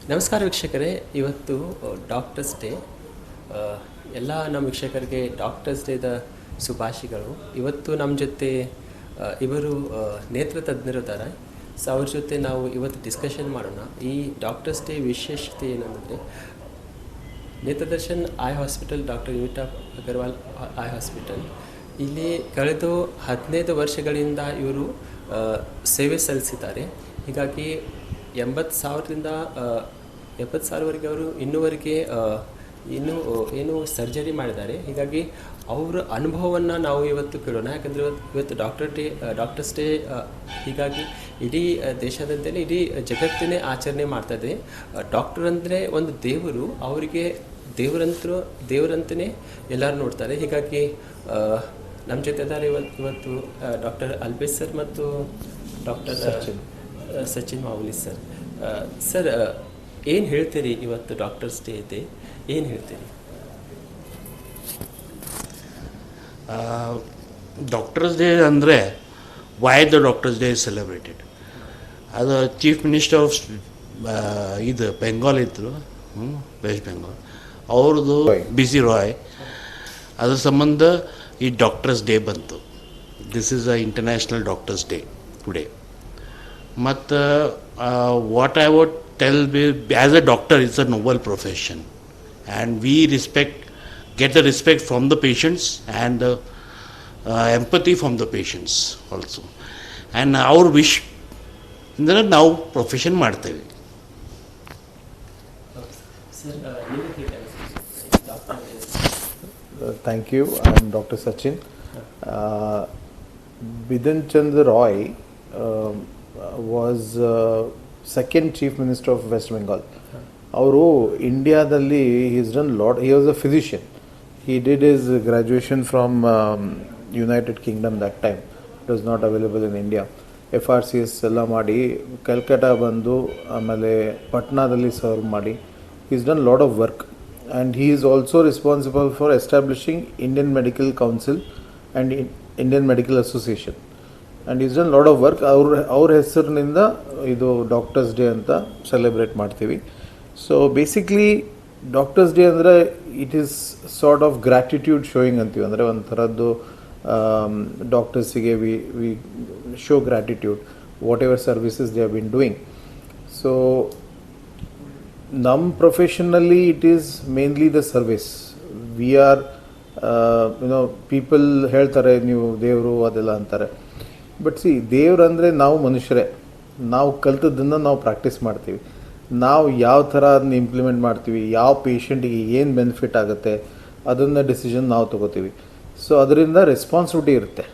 ನಮಸ್ಕಾರ ವೀಕ್ಷಕರೇ, ಇವತ್ತು ಡಾಕ್ಟರ್ಸ್ ಡೇ. ಎಲ್ಲ ನಮ್ಮ ವೀಕ್ಷಕರಿಗೆ ಡಾಕ್ಟರ್ಸ್ ಡೇದ ಶುಭಾಶಯಗಳು. ಇವತ್ತು ನಮ್ಮ ಜೊತೆ ಇವರು ನೇತ್ರ ತಜ್ಞರಿದ್ದಾರೆ. ಸೊ ಅವ್ರ ಜೊತೆ ನಾವು ಇವತ್ತು ಡಿಸ್ಕಷನ್ ಮಾಡೋಣ. ಈ ಡಾಕ್ಟರ್ಸ್ ಡೇ ವಿಶೇಷತೆ ಏನಂದರೆ, ನೇತ್ರದರ್ಶನ್ ಐ ಹಾಸ್ಪಿಟಲ್, ಡಾಕ್ಟರ್ ಯೂನಿಟಾ ಅಗರ್ವಾಲ್ ಐ ಹಾಸ್ಪಿಟಲ್ ಇಲ್ಲಿ ಕಳೆದ 15 ವರ್ಷಗಳಿಂದ ಇವರು ಸೇವೆ ಸಲ್ಲಿಸಿದ್ದಾರೆ. ಹೀಗಾಗಿ 80,000ರಿಂದ 70,000ವರೆಗೆ ಅವರು ಇನ್ನೂವರೆಗೆ ಏನು ಸರ್ಜರಿ ಮಾಡಿದ್ದಾರೆ. ಹೀಗಾಗಿ ಅವರ ಅನುಭವವನ್ನು ನಾವು ಇವತ್ತು ಕೇಳೋಣ. ಯಾಕಂದರೆ ಇವತ್ತು ಡಾಕ್ಟರ್ಸ್ ಡೇ, ಹೀಗಾಗಿ ಇಡೀ ದೇಶದಂತೆಯೇ ಇಡೀ ಜಗತ್ತಿನೇ ಆಚರಣೆ ಮಾಡ್ತಾಯಿದೆ. ಡಾಕ್ಟರ್ ಅಂದರೆ ಒಂದು ದೇವರು, ಅವರಿಗೆ ದೇವರಂತನೇ ಎಲ್ಲರೂ ನೋಡ್ತಾರೆ. ಹೀಗಾಗಿ ನಮ್ಮ ಜೊತೆ ಇದ್ದಾರೆ ಇವತ್ತು ಡಾಕ್ಟರ್ ಅಲ್ಬೇಸ್ ಸರ್ ಮತ್ತು ಡಾಕ್ಟರ್ ಸಚಿನ್ ಮಾವುಲಿ ಸರ್. ಸರ್, ಏನು ಹೇಳ್ತೀರಿ? ಇವತ್ತು ಡಾಕ್ಟರ್ಸ್ ಡೇ ಇದೆ, ಏನು ಹೇಳ್ತೀರಿ? ಡಾಕ್ಟರ್ಸ್ ಡೇ ಅಂದರೆ why the doctors day is celebrated. ಅದು ಚೀಫ್ ಮಿನಿಸ್ಟರ್ ಆಫ್ ಇದು ಬೆಂಗಾಲ್ ಇದ್ದರು, ವೆಸ್ಟ್ ಬೆಂಗಾಲ್, ಅವ್ರದ್ದು ಬಿಸಿ ರಾಯ್, ಅದ್ರ ಸಂಬಂಧ ಈ ಡಾಕ್ಟರ್ಸ್ ಡೇ ಬಂತು. This is a international doctors day today. ಮತ್ತು what I would tell as a doctor, it's a noble profession, and we get the respect from the patients and the empathy from the patients also, and our wish indra ನಾವು profession ಮಾಡ್ತೇವೆ. Thank you. I'm Dr. Sachin. Bidhan Chandra Roy was second chief minister of West Bengal. ಅವರು ಇಂಡಿಯಾದಲ್ಲಿ he's done lot. He was a physician. He did his graduation from United Kingdom that time. It was not available in India. FRCS ಎಲ್ಲ ಮಾಡಿ ಕಲ್ಕಟ್ಟ ಬಂದು ಆಮೇಲೆ ಪಟ್ನಾದಲ್ಲಿ serve ಮಾಡಿ he's done lot of work, and he is also responsible for establishing Indian Medical Council and Indian Medical Association. And is done lot of work. ಅವ್ರ ಹೆಸರಿನಿಂದ ಇದು doctors day ಅಂತ celebrate ಮಾಡ್ತೀವಿ. ಸೊ ಬೇಸಿಕ್ಲಿ ಡಾಕ್ಟರ್ಸ್ ಡೇ ಅಂದರೆ it is sort of gratitude showing ಅಂತೀವಿ. ಅಂದರೆ ಒಂದು ಥರದ್ದು ಡಾಕ್ಟರ್ಸಿಗೆ we show gratitude whatever services they have been doing. So ನಮ್ಮ ಪ್ರೊಫೆಷನ್ನಲ್ಲಿ it is mainly the service. We are people ಹೇಳ್ತಾರೆ ನೀವು ದೇವರು ಅದೆಲ್ಲ ಅಂತಾರೆ. ಬಟ್ ದೇವ್ರು ಅಂದರೆ ನಾವು ಮನುಷ್ಯರೇ. ನಾವು ಕಲ್ತದ್ದನ್ನು ನಾವು ಪ್ರಾಕ್ಟೀಸ್ ಮಾಡ್ತೀವಿ. ನಾವು ಯಾವ ಥರ ಅದನ್ನ ಇಂಪ್ಲಿಮೆಂಟ್ ಮಾಡ್ತೀವಿ, ಯಾವ ಪೇಷಂಟಿಗೆ ಏನು ಬೆನಿಫಿಟ್ ಆಗುತ್ತೆ ಅದನ್ನು ಡಿಸಿಷನ್ ನಾವು ತೊಗೋತೀವಿ. ಸೊ ಅದರಿಂದ ರೆಸ್ಪಾನ್ಸಿಬಿಲಿಟಿ ಇರುತ್ತೆ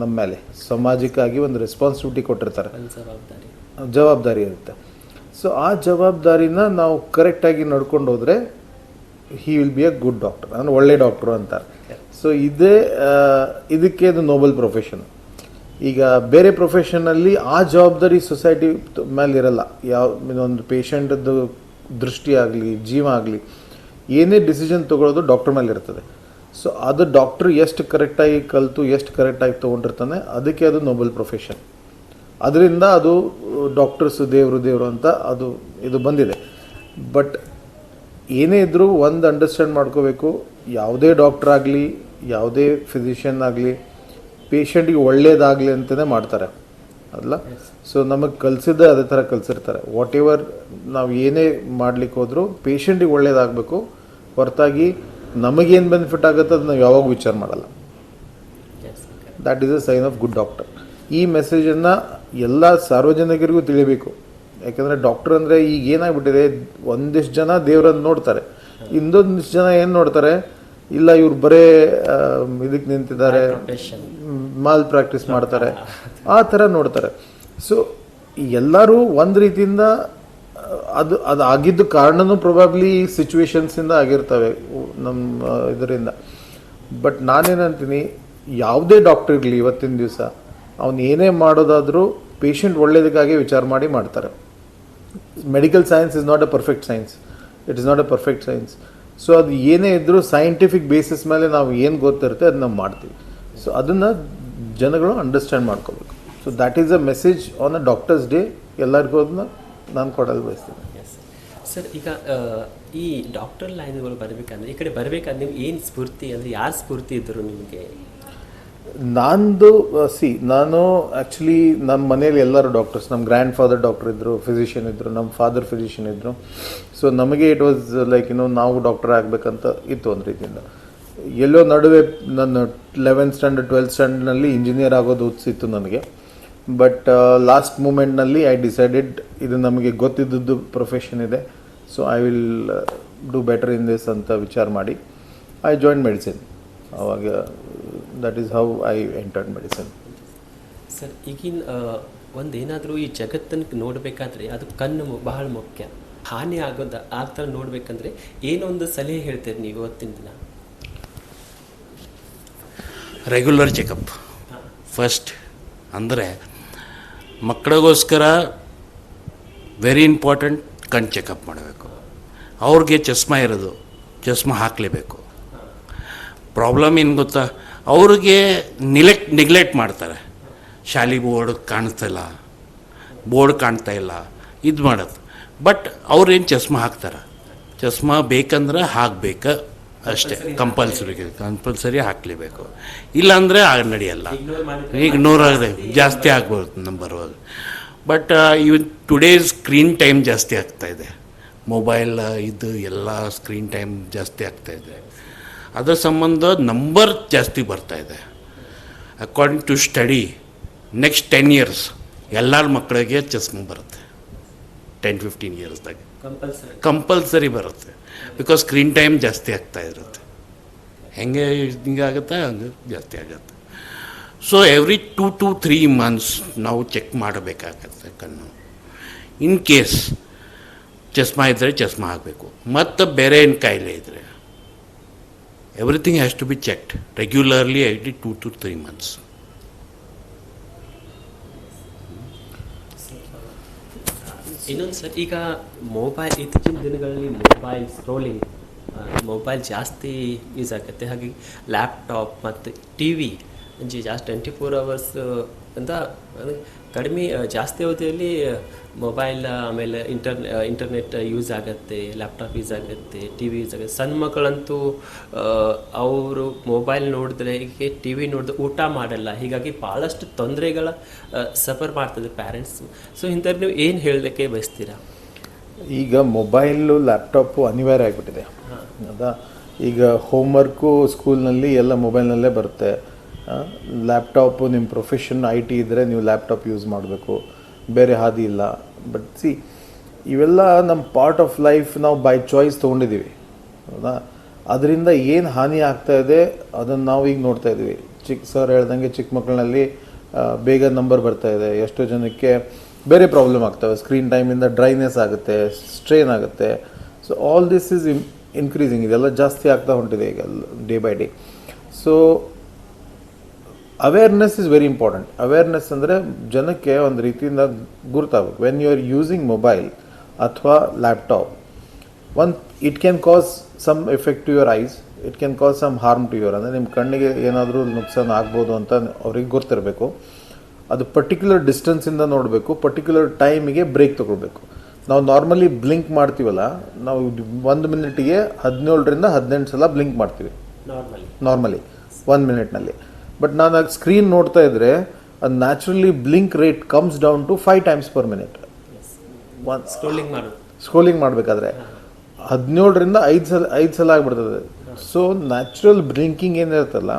ನಮ್ಮ ಮೇಲೆ. ಸಮಾಜಕ್ಕಾಗಿ ಒಂದು ರೆಸ್ಪಾನ್ಸಿಬಿಲಿಟಿ ಕೊಟ್ಟಿರ್ತಾರೆ, ಜವಾಬ್ದಾರಿ ಇರುತ್ತೆ. ಸೊ ಆ ಜವಾಬ್ದಾರಿನ ನಾವು ಕರೆಕ್ಟಾಗಿ ನಡ್ಕೊಂಡು ಹೋದರೆ he will be a good doctor, ಅಂದರೆ ಒಳ್ಳೆ ಡಾಕ್ಟ್ರು ಅಂತಾರೆ. ಸೊ ಇದಕ್ಕೆ ಅದು ನೋಬಲ್ ಪ್ರೊಫೆಷನ್. ಈಗ ಬೇರೆ ಪ್ರೊಫೆಷನಲ್ಲಿ ಆ ಜವಾಬ್ದಾರಿ ಸೊಸೈಟಿ ಮೇಲೆ ಇರಲ್ಲ. ಒಂದು ಪೇಷಂಟದ್ದು ದೃಷ್ಟಿ ಆಗಲಿ, ಜೀವ ಆಗಲಿ, ಏನೇ ಡಿಸಿಷನ್ ತೊಗೊಳ್ಳೋದು ಡಾಕ್ಟ್ರ್ ಮೇಲೆ ಇರ್ತದೆ. ಸೊ ಅದು ಡಾಕ್ಟ್ರು ಎಷ್ಟು ಕರೆಕ್ಟಾಗಿ ಕಲಿತು ಎಷ್ಟು ಕರೆಕ್ಟಾಗಿ ತೊಗೊಂಡಿರ್ತಾನೆ, ಅದಕ್ಕೆ ಅದು ನೋಬಲ್ ಪ್ರೊಫೆಷನ್. ಅದರಿಂದ ಅದು ಡಾಕ್ಟರ್ಸ್ ದೇವರು ಅಂತ ಇದು ಬಂದಿದೆ. ಬಟ್ ಏನೇ ಇದ್ದರೂ ಒಂದು ಅಂಡರ್ಸ್ಟ್ಯಾಂಡ್ ಮಾಡ್ಕೋಬೇಕು, ಯಾವುದೇ ಡಾಕ್ಟ್ರ್ ಆಗಲಿ ಯಾವುದೇ ಫಿಸಿಷಿಯನ್ ಆಗಲಿ ಪೇಷಂಟಿಗೆ ಒಳ್ಳೇದಾಗಲಿ ಅಂತಲೇ ಮಾಡ್ತಾರೆ ಅಲ್ಲ. ಸೊ ನಮಗೆ ಕಲಿಸಿದ್ದೆ ಅದೇ ಥರ ಕಲಿಸಿರ್ತಾರೆ. ವಾಟ್ ಎವರ್ ನಾವು ಏನೇ ಮಾಡ್ಲಿಕ್ಕೆ ಹೋದರೂ ಪೇಷಂಟಿಗೆ ಒಳ್ಳೇದಾಗಬೇಕು ಹೊರತಾಗಿ ನಮಗೇನು ಬೆನಿಫಿಟ್ ಆಗುತ್ತೆ ಅದು ನಾವು ಯಾವಾಗ ವಿಚಾರ ಮಾಡಲ್ಲ. That is a sign of good doctor. ಈ ಮೆಸೇಜನ್ನು ಎಲ್ಲ ಸಾರ್ವಜನಿಕರಿಗೂ ತಿಳಿಬೇಕು. ಯಾಕೆಂದರೆ ಡಾಕ್ಟರ್ ಅಂದರೆ ಈಗ ಏನಾಗ್ಬಿಟ್ಟಿದೆ, ಒಂದಿಷ್ಟು ಜನ ದೇವರನ್ನು ನೋಡ್ತಾರೆ, ಇನ್ನೊಂದಿಷ್ಟು ಜನ ಏನು ನೋಡ್ತಾರೆ, ಇಲ್ಲ ಇವ್ರು ಬರೇ ಇದಕ್ಕೆ ನಿಂತಿದ್ದಾರೆ, ಮಾಲ್ ಪ್ರಾಕ್ಟೀಸ್ ಮಾಡ್ತಾರೆ, ಆ ಥರ ನೋಡ್ತಾರೆ. ಸೊ ಎಲ್ಲರೂ ಒಂದು ರೀತಿಯಿಂದ ಅದು ಆಗಿದ್ದು ಕಾರಣನೂ ಪ್ರೊಬಾಬ್ಲಿ ಸಿಚುವೇಶನ್ಸಿಂದ ಆಗಿರ್ತವೆ ನಮ್ಮ ಇದರಿಂದ. ಬಟ್ ನಾನೇನಂತೀನಿ, ಯಾವುದೇ ಡಾಕ್ಟರ್ ಇರಲಿ ಇವತ್ತಿನ ದಿವಸ ಅವನು ಏನೇ ಮಾಡೋದಾದರೂ ಪೇಷಂಟ್ ಒಳ್ಳೇದಕ್ಕಾಗಿ ವಿಚಾರ ಮಾಡಿ ಮಾಡ್ತಾರೆ. Medical science is not a perfect science. It is not a perfect science. So ಅದು ಏನೇ ಇದ್ದರೂ ಸೈಂಟಿಫಿಕ್ ಬೇಸಿಸ್ ಮೇಲೆ ನಾವು ಏನು ಗೊತ್ತಿರುತ್ತೆ ಅದು ನಾವು ಮಾಡ್ತೀವಿ. ಸೊ ಅದನ್ನು ಜನಗಳು ಅಂಡರ್ಸ್ಟ್ಯಾಂಡ್ ಮಾಡ್ಕೋಬೇಕು. So that is a message on a doctors day. ಎಲ್ಲರಿಗೂ ಅದನ್ನ ನಾನು ಕೊಡಲು ಬಯಸ್ತೀನಿ. ಸರ್ ಈಗ ಈ ಡಾಕ್ಟರ್ ಲೈನ್ಗಳು ಬರಬೇಕಂದ್ರೆ ಈ ಕಡೆ ಬರಬೇಕಂದ್ರೆ ನೀವು ಏನು ಸ್ಫೂರ್ತಿ ಅಂದರೆ ಯಾರು ಸ್ಫೂರ್ತಿ ಇದ್ದರು ನಿಮಗೆ? ನಂದು ನಾನು ಆ್ಯಕ್ಚುಲಿ ನಮ್ಮ ಮನೇಲಿ ಎಲ್ಲರೂ ಡಾಕ್ಟರ್ಸ್, ನಮ್ಮ ಗ್ರ್ಯಾಂಡ್ ಫಾದರ್ ಡಾಕ್ಟರ್ ಇದ್ದರು, ಫಿಸಿಷಿಯನ್ ಇದ್ದರು, ನಮ್ಮ ಫಾದರ್ ಫಿಸಿಷಿಯನ್ ಇದ್ದರು. ಸೊ ನಮಗೆ ಇಟ್ ವಾಸ್ ಲೈಕ್ ನಾವು ಡಾಕ್ಟರ್ ಆಗಬೇಕಂತ ಇತ್ತು ಒಂದು ರೀತಿಯಿಂದ. ಎಲ್ಲೋ ನಡುವೆ ನನ್ನ 11th ಸ್ಟ್ಯಾಂಡರ್ಡ್ 12th ಸ್ಟ್ಯಾಂಡರ್ಡ್ನಲ್ಲಿ ಇಂಜಿನಿಯರ್ ಆಗೋದು ಉತ್ಸಿತ್ತು ನನಗೆ. ಬಟ್ ಲಾಸ್ಟ್ ಮೂಮೆಂಟ್ನಲ್ಲಿ ಐ ಡಿಸೈಡೆಡ್ ಇದು ನಮಗೆ ಗೊತ್ತಿದ್ದದ್ದು ಪ್ರೊಫೆಷನ್ ಇದೆ, so I will do better in this ಅಂತ ವಿಚಾರ ಮಾಡಿ ಐ ಜಾಯಿನ್ ಮೆಡಿಸಿನ್. ಆವಾಗ that is how I entered medicine. Sir ಈಗಿನ ಒಂದೇನಾದರೂ ಈ ಜಗತ್ತನ್ನು ನೋಡಬೇಕಾದ್ರೆ ಅದು ಕಣ್ಣು ಬಹಳ ಮುಖ್ಯ. ಹಾನಿ ಆಗೋದು ಆ ಥರ ನೋಡಬೇಕಂದ್ರೆ ಏನೊಂದು ಸಲಹೆ ಹೇಳ್ತೀರಿ ನೀವು ಇವತ್ತಿನ ದಿನ? Regular checkup first. ಅಂದರೆ ಮಕ್ಕಳಿಗೋಸ್ಕರ ವೆರಿ ಇಂಪಾರ್ಟೆಂಟ್ ಕಣ್ಣು ಚೆಕಪ್ ಮಾಡಬೇಕು. ಅವ್ರಿಗೆ ಚಸ್ಮಾ ಇರೋದು, ಚಸ್ಮಾ ಹಾಕಲೇಬೇಕು. ಪ್ರಾಬ್ಲಮ್ ಏನು ಗೊತ್ತಾ, ಅವ್ರಿಗೆ ನೆಗ್ಲೆಕ್ಟ್ ಮಾಡ್ತಾರೆ. ಶಾಲೆ ಬೋರ್ಡ್ ಕಾಣಿಸ್ತಾಯಿಲ್ಲ, ಬೋರ್ಡ್ ಕಾಣ್ತಾ ಇಲ್ಲ, ಇದು ಮಾಡೋದು. ಬಟ್ ಅವ್ರೇನು ಚಸ್ಮಾ ಹಾಕ್ತಾರೆ, ಚಸ್ಮಾ ಬೇಕಂದ್ರೆ ಹಾಕಬೇಕು ಅಷ್ಟೇ. ಕಂಪಲ್ಸರಿ ಹಾಕಲೇಬೇಕು, ಇಲ್ಲಾಂದರೆ ನಡೆಯಲ್ಲ. ಇಗ್ನೋರ್ ಆದರೆ ಜಾಸ್ತಿ ಆಗ್ಬೋದು number. But even today screen time ಜಾಸ್ತಿ ಆಗ್ತಾಯಿದೆ. ಮೊಬೈಲ್ ಇದು ಎಲ್ಲ ಸ್ಕ್ರೀನ್ ಟೈಮ್ ಜಾಸ್ತಿ ಆಗ್ತಾಯಿದೆ. ಅದರ ಸಂಬಂಧ ನಂಬರ್ ಜಾಸ್ತಿ ಬರ್ತಾಯಿದೆ. According to study next 10 years ಎಲ್ಲರ ಮಕ್ಕಳಿಗೆ ಚಸ್ಮಾ ಬರುತ್ತೆ. 10-15 yearsದಾಗ ಕಂಪಲ್ಸರಿ ಬರುತ್ತೆ. ಬಿಕಾಸ್ ಸ್ಕ್ರೀನ್ ಟೈಮ್ ಜಾಸ್ತಿ ಆಗ್ತಾ ಇರುತ್ತೆ. ಹೆಂಗೆ ಹಿಂಗಾಗುತ್ತೆ ಹಂಗೆ ಜಾಸ್ತಿ ಆಗುತ್ತೆ. ಸೊ ಎವ್ರಿ 2 to 3 months ನಾವು ಚೆಕ್ ಮಾಡಬೇಕಾಗತ್ತೆ ಕಣ್ಣು. ಇನ್ ಕೇಸ್ ಚಸ್ಮಾ ಇದ್ದರೆ ಚಸ್ಮಾ ಹಾಕಬೇಕು. ಮತ್ತು ಬೇರೆ ಏನು ಕಾಯಿಲೆ ಇದ್ದರೆ everything has to be checked regularly every 2 to 3 months. ಇನ್ನೊಂದು ಸರ್, ಈಗ ಮೊಬೈಲ್ ಇತ್ತೀಚಿನ ದಿನಗಳಲ್ಲಿ ಮೊಬೈಲ್ ಜಾಸ್ತಿ ಯೂಸ್ ಆಗುತ್ತೆ. ಹಾಗೆ ಲ್ಯಾಪ್ಟಾಪ್ ಮತ್ತು ಟಿ ವಿ ಜಾಸ್ತಿ 24 hours ಅಂತ ಕಡಿಮೆ ಜಾಸ್ತಿ ಅವಧಿಯಲ್ಲಿ ಮೊಬೈಲ್, ಆಮೇಲೆ ಇಂಟರ್ನೆಟ್ ಯೂಸ್ ಆಗುತ್ತೆ, ಲ್ಯಾಪ್ಟಾಪ್ ಯೂಸ್ ಆಗುತ್ತೆ, ಟಿ ವಿ ಯೂಸ್ ಆಗುತ್ತೆ. ಸಣ್ಣ ಮಕ್ಕಳಂತೂ ಅವರು ಮೊಬೈಲ್ ನೋಡಿದ್ರೆ, ಹೀಗೆ ಟಿ ವಿ ನೋಡಿದ್ರೆ ಊಟ ಮಾಡಲ್ಲ. ಹೀಗಾಗಿ ಭಾಳಷ್ಟು ತೊಂದರೆಗಳ ಸಫರ್ ಮಾಡ್ತದೆ ಪ್ಯಾರೆಂಟ್ಸ್. ಸೊ ಇಂಥವ್ರು ನೀವು ಏನು ಹೇಳಲಿಕ್ಕೆ ಬಯಸ್ತೀರಾ? ಈಗ ಮೊಬೈಲು ಲ್ಯಾಪ್ಟಾಪು ಅನಿವಾರ್ಯ ಆಗಿಬಿಟ್ಟಿದೆ. ಅದಾ ಈಗ ಹೋಮ್ವರ್ಕು ಸ್ಕೂಲ್ನಲ್ಲಿ ಎಲ್ಲ ಮೊಬೈಲ್ನಲ್ಲೇ ಬರುತ್ತೆ. ಲ್ಯಾಪ್ಟಾಪು ನಿಮ್ಮ ಪ್ರೊಫೆಷನ್ IT ಇದ್ದರೆ ನೀವು ಲ್ಯಾಪ್ಟಾಪ್ ಯೂಸ್ ಮಾಡಬೇಕು, ಬೇರೆ ಹಾದಿ ಇಲ್ಲ. ಬಟ್ ಇವೆಲ್ಲ ನಮ್ಮ ಪಾರ್ಟ್ ಆಫ್ ಲೈಫ್, ನಾವು ಬೈ ಚಾಯ್ಸ್ ತೊಗೊಂಡಿದ್ದೀವಿ. ಹೌದಾ? ಅದರಿಂದ ಏನು ಹಾನಿ ಆಗ್ತಾಯಿದೆ ಅದನ್ನು ನಾವು ಈಗ ನೋಡ್ತಾ ಇದ್ದೀವಿ. ಸರ್ ಹೇಳ್ದಂಗೆ ಚಿಕ್ಕ ಮಕ್ಕಳಲ್ಲಿ ಬೇಗ ನಂಬರ್ ಬರ್ತಾಯಿದೆ. ಎಷ್ಟೋ ಜನಕ್ಕೆ ಬೇರೆ ಪ್ರಾಬ್ಲಮ್ ಆಗ್ತವೆ. ಸ್ಕ್ರೀನ್ ಟೈಮಿಂದ ಡ್ರೈನೆಸ್ ಆಗುತ್ತೆ, ಸ್ಟ್ರೇನ್ ಆಗುತ್ತೆ. So all this is increasing. ಇದೆಲ್ಲ ಜಾಸ್ತಿ ಆಗ್ತಾ ಹೊಂಟಿದೆ ಈಗ day by day. So awareness is very important. Awareness ಅಂದರೆ ಜನಕ್ಕೆ ಒಂದು ರೀತಿಯಿಂದ ಗುರ್ತಾಗಬೇಕು. When you are using mobile ಅಥವಾ laptop, it can cause some effect to your eyes, it can cause some harm to your. ಅಂದರೆ ನಿಮ್ಮ ಕಣ್ಣಿಗೆ ಏನಾದರೂ ನುಕ್ಸಾನ ಆಗ್ಬೋದು ಅಂತ ಅವ್ರಿಗೆ ಗೊತ್ತಿರಬೇಕು. ಅದು ಪರ್ಟಿಕ್ಯುಲರ್ ಡಿಸ್ಟೆನ್ಸಿಂದ ನೋಡಬೇಕು, ಪರ್ಟಿಕ್ಯುಲರ್ ಟೈಮಿಗೆ ಬ್ರೇಕ್ ತೊಗೊಳ್ಬೇಕು. ನಾವು ನಾರ್ಮಲಿ ಬ್ಲಿಂಕ್ ಮಾಡ್ತೀವಲ್ಲ, ನಾವು 1 minute-ಗೆ 17ರಿಂದ 18 ಸಲ ಬ್ಲಿಂಕ್ ಮಾಡ್ತೀವಿ ನಾರ್ಮಲಿ 1 minute-ನಲ್ಲಿ. ಬಟ್ ನಾನು ಆಗ ಸ್ಕ್ರೀನ್ ನೋಡ್ತಾ ಇದ್ದರೆ ಅದು naturally blink rate comes down to 5 times per minute. Scrolling ಮಾಡಬೇಕಾದ್ರೆ 17ರಿಂದ 5 ಸಲ ಆಗಿಬಿಡ್ತದೆ. ಸೊ ನ್ಯಾಚುರಲ್ ಬ್ಲಿಂಕಿಂಗ್ ಏನಿರುತ್ತಲ್ಲ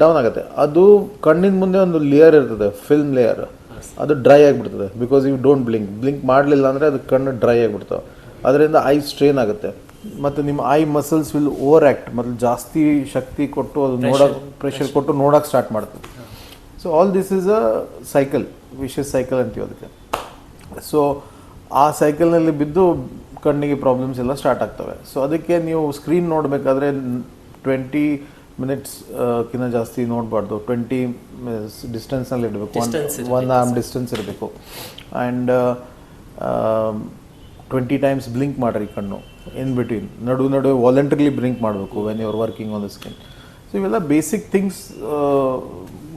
ಡೌನ್ ಆಗುತ್ತೆ. ಅದು ಕಣ್ಣಿನ ಮುಂದೆ ಒಂದು ಲೇಯರ್ ಇರ್ತದೆ, ಫಿಲ್ಮ್ ಲೇಯರ್, ಅದು ಡ್ರೈ ಆಗಿಬಿಡ್ತದೆ. ಬಿಕಾಸ್ ಯು ಡೋಂಟ್ ಬ್ಲಿಂಕ್ ಮಾಡಲಿಲ್ಲ ಅಂದರೆ ಅದು ಕಣ್ಣು ಡ್ರೈ ಆಗಿಬಿಡ್ತಾವೆ. ಅದರಿಂದ ಐ ಸ್ಟ್ರೇನ್ ಆಗುತ್ತೆ. ಮತ್ತು ನಿಮ್ಮ I muscles will over act, ಮತ್ತು ಜಾಸ್ತಿ ಶಕ್ತಿ ಕೊಟ್ಟು ಅದು ಪ್ರೆಷರ್ ಕೊಟ್ಟು ನೋಡೋಕೆ ಸ್ಟಾರ್ಟ್ ಮಾಡ್ತದೆ. So all this is a cycle, wishes cycle ಅಂತೀವಿ ಅದಕ್ಕೆ. ಸೊ ಆ ಸೈಕಲ್ನಲ್ಲಿ ಬಿದ್ದು ಕಣ್ಣಿಗೆ ಪ್ರಾಬ್ಲಮ್ಸ್ ಎಲ್ಲ ಸ್ಟಾರ್ಟ್ ಆಗ್ತವೆ. ಸೊ ಅದಕ್ಕೆ ನೀವು ಸ್ಕ್ರೀನ್ ನೋಡಬೇಕಾದ್ರೆ 20 minutes ಕಿಂತ ಜಾಸ್ತಿ ನೋಡಬಾರ್ದು. 20 ಡಿಸ್ಟೆನ್ಸ್ನಲ್ಲಿ ಇಡಬೇಕು, 1 arm ಡಿಸ್ಟೆನ್ಸ್ ಇರಬೇಕು. ಆ್ಯಂಡ್ 20 times ಬ್ಲಿಂಕ್ ಮಾಡಿರಿ ಕಣ್ಣು ಇನ್ ಬಿಟ್ವೀನ್. ನಡುವೆ ವಾಲಂಟ್ರಿಲಿ ಬ್ಲಿಂಕ್ ಮಾಡಬೇಕು when you are working on the skin. So ಇವೆಲ್ಲ ಬೇಸಿಕ್ ಥಿಂಗ್ಸ್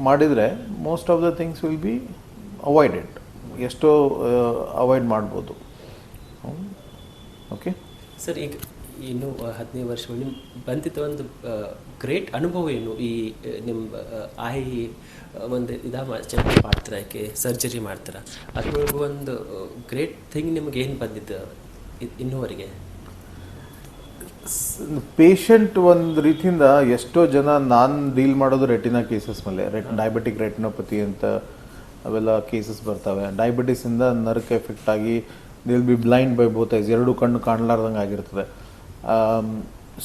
ಮಾಡಿದರೆ most of the things will be avoided. ಎಷ್ಟೋ ಅವಾಯ್ಡ್ ಮಾಡ್ಬೋದು. ಓಕೆ. ಸರ್ ಈಗ ಇನ್ನು 15 ವರ್ಷಗಳು ನಿಮ್ಮ ಬಂದಿದ್ದ ಒಂದು ಗ್ರೇಟ್ ಅನುಭವ ಏನು ಈ ನಿಮ್ಮ ಆಯಿ ಒಂದು ಚೆಕ್ ಮಾಡ್ತೀರಾ, ಯಾಕೆ ಸರ್ಜರಿ ಮಾಡ್ತೀರಾ, ಅದ್ರೊಳಗೆ ಒಂದು ಗ್ರೇಟ್ ಥಿಂಗ್ ನಿಮ್ಗೆ ಏನು ಬಂದಿದ್ದು ಇನ್ನೂವರೆಗೆ? ಪೇಷಂಟ್ ಒಂದು ರೀತಿಯಿಂದ ಎಷ್ಟೋ ಜನ ನಾನು ಡೀಲ್ ಮಾಡೋದು ರೆಟಿನಾ ಕೇಸಸ್ ಮೇಲೆ, ಡಯಾಬಿಟಿಕ್ ರೆಟಿನೋಪತಿ ಅಂತ ಅವೆಲ್ಲ ಕೇಸಸ್ ಬರ್ತವೆ. ಡಯಾಬಿಟಿಸಿಂದ ನರ್ಕ್ ಎಫೆಕ್ಟ್ ಆಗಿ they'll be blind by both eyes, ಎರಡು ಕಣ್ಣು ಕಾಣಲಾರ್ದಂಗೆ ಆಗಿರ್ತದೆ.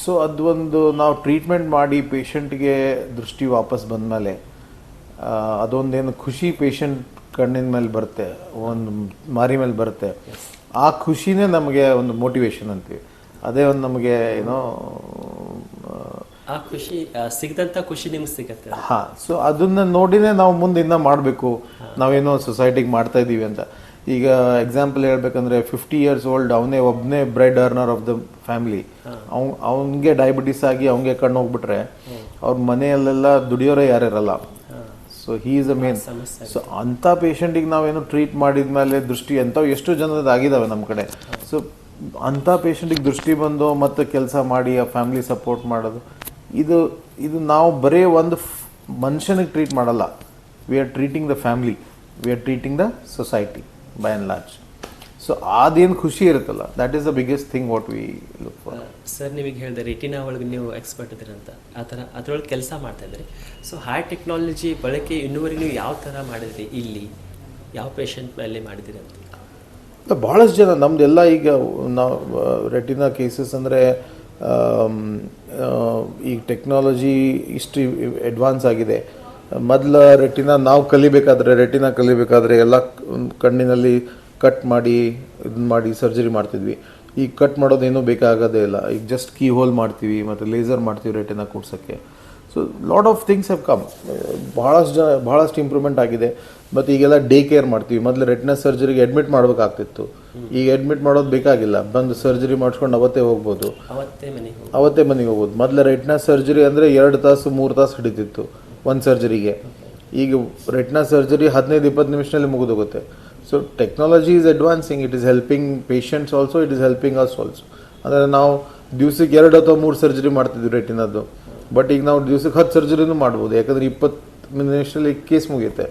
ಸೊ ಅದೊಂದು ನಾವು ಟ್ರೀಟ್ಮೆಂಟ್ ಮಾಡಿ ಪೇಷಂಟ್ಗೆ ದೃಷ್ಟಿ ವಾಪಸ್ ಬಂದಮೇಲೆ ಅದೊಂದೇನು ಖುಷಿ ಪೇಷಂಟ್ ಕಣ್ಣಿನ ಮೇಲೆ ಬರುತ್ತೆ, ಒಂದು ಮಾರಿ ಮೇಲೆ ಬರುತ್ತೆ. ಆ ಖುಷಿನೇ ನಮಗೆ ಒಂದು ಮೋಟಿವೇಶನ್ ಅಂತೀವಿ. ಅದೇ ಒಂದು ನಮಗೆ ಏನೋ ಆ ಖುಷಿ ಸಿಗದಂಥ ಖುಷಿ ನಿಮ್ಗೆ ಸಿಗತ್ತೆ. ಹಾಂ, ಸೊ ಅದನ್ನ ನೋಡಿನೇ ನಾವು ಮುಂದೆ ಇನ್ನೂ ಮಾಡಬೇಕು, ನಾವೇನೋ ಸೊಸೈಟಿಗೆ ಮಾಡ್ತಾ ಇದ್ದೀವಿ ಅಂತ. ಈಗ ಎಕ್ಸಾಂಪಲ್ ಹೇಳ್ಬೇಕಂದ್ರೆ 50 years old ಅವನೇ ಒಬ್ಬನೇ bread earner of the family, ಅವನಿಗೆ ಡಯಾಬಿಟಿಸ್ ಆಗಿ ಅವನಿಗೆ ಕಣ್ಣು ಹೋಗ್ಬಿಟ್ರೆ ಅವ್ರ ಮನೆಯಲ್ಲೆಲ್ಲ ದುಡಿಯೋರೇ ಯಾರಿರಲ್ಲ. So he is a main. So ಅಂಥ ಪೇಷಂಟಿಗೆ ನಾವೇನು ಟ್ರೀಟ್ ಮಾಡಿದ್ಮೇಲೆ ದೃಷ್ಟಿ ಅಂಥವು ಎಷ್ಟು ಜನರದ್ದು ಆಗಿದ್ದಾವೆ ನಮ್ಮ ಕಡೆ. ಸೊ ಅಂಥ ಪೇಷಂಟಿಗೆ ದೃಷ್ಟಿ ಬಂದು ಮತ್ತೆ ಕೆಲಸ ಮಾಡಿ ಆ ಫ್ಯಾಮಿಲಿ ಸಪೋರ್ಟ್ ಮಾಡೋದು, ಇದು ನಾವು ಬರೀ ಒಂದು ಮನುಷ್ಯನಿಗೆ ಟ್ರೀಟ್ ಮಾಡಲ್ಲ. We are treating the family, we are treating the society by and large. So ಅದೇನು ಖುಷಿ ಇರುತ್ತಲ್ಲ, that is the biggest thing what we look for. Sir ನೀವೀಗ ಹೇಳಿದೆ ರೆಟಿನಾ ಒಳಗೆ ನೀವು ಎಕ್ಸ್ಪರ್ಟ್ ಇದ್ದೀರಂತ, ಆ ಥರ ಅದರೊಳಗೆ ಕೆಲಸ ಮಾಡ್ತಾ ಇದ್ರಿ. ಸೊ ಹೈ ಟೆಕ್ನಾಲಜಿ ಬಳಕೆ ಇನ್ನೂವರೆಗೆ ನೀವು ಯಾವ ಥರ ಮಾಡಿದ್ರಿ, ಇಲ್ಲಿ ಯಾವ ಪೇಷಂಟ್ ಮೇಲೆ ಮಾಡಿದಿರಿ ಅಂತ? ಭಾಳಷ್ಟು ಜನ ನಮ್ಮದೆಲ್ಲ ಈಗ ನಾವು ರೆಟಿನಾ ಕೇಸಸ್ ಅಂದರೆ ಈಗ ಟೆಕ್ನಾಲಜಿ ಇಷ್ಟು ಅಡ್ವಾನ್ಸ್ ಆಗಿದೆ. ಮೊದಲ ರೆಟಿನಾ ಕಲಿಬೇಕಾದ್ರೆ ಎಲ್ಲ ಕಣ್ಣಿನಲ್ಲಿ ಕಟ್ ಮಾಡಿ ಇದನ್ನ ಮಾಡಿ ಸರ್ಜರಿ ಮಾಡ್ತಿದ್ವಿ. ಈಗ ಕಟ್ ಮಾಡೋದೇನೂ ಬೇಕಾಗೋದೇ ಇಲ್ಲ. ಈಗ ಜಸ್ಟ್ ಕೀ ಹೋಲ್ ಮಾಡ್ತೀವಿ ಮತ್ತು ಲೇಸರ್ ಮಾಡ್ತೀವಿ ರೆಟಿನಾ ಕೂಡ್ಸೋಕ್ಕೆ. So lot of things have come. ಭಾಳಷ್ಟು ಇಂಪ್ರೂವ್ಮೆಂಟ್ ಆಗಿದೆ. ಮತ್ತು ಈಗೆಲ್ಲ ಡೇ ಕೇರ್ ಮಾಡ್ತೀವಿ. ಮೊದಲು ರೆಟಿನಾ ಸರ್ಜರಿಗೆ ಅಡ್ಮಿಟ್ ಮಾಡಬೇಕಾಗ್ತಿತ್ತು, ಈಗ ಅಡ್ಮಿಟ್ ಮಾಡೋದು ಬೇಕಾಗಿಲ್ಲ, ಬಂದು ಸರ್ಜರಿ ಮಾಡಿಸ್ಕೊಂಡು ಅವತ್ತೇ ಹೋಗ್ಬೋದು, ಅವತ್ತೇ ಮನೆಗೆ ಹೋಗ್ಬೋದು. ಮೊದಲು ರೆಟಿನಾ ಸರ್ಜರಿ ಅಂದರೆ 2 ತಾಸು 3 ತಾಸು ಹಿಡಿತಿತ್ತು ಒಂದು ಸರ್ಜರಿಗೆ. ಈಗ ರೆಟಿನಾ ಸರ್ಜರಿ 15-20 ನಿಮಿಷದಲ್ಲಿ ಮುಗಿದೋಗುತ್ತೆ. So technology is advancing, it is helping patients also, it is helping us also. ಅಂದರೆ ನಾವು ದಿವ್ಸಕ್ಕೆ 2 ಅಥವಾ 3 ಸರ್ಜರಿ ಮಾಡ್ತಿದ್ವಿ ರೆಟಿನಾದ್ದು, ಬಟ್ ಈಗ ನಾವು ದಿವ್ಸಕ್ಕೆ 10 ಸರ್ಜರಿನೂ ಮಾಡ್ಬೋದು, ಯಾಕಂದರೆ 20 ನಿಮಿಷದಲ್ಲಿ ಕೇಸ್ ಮುಗಿಯುತ್ತೆ.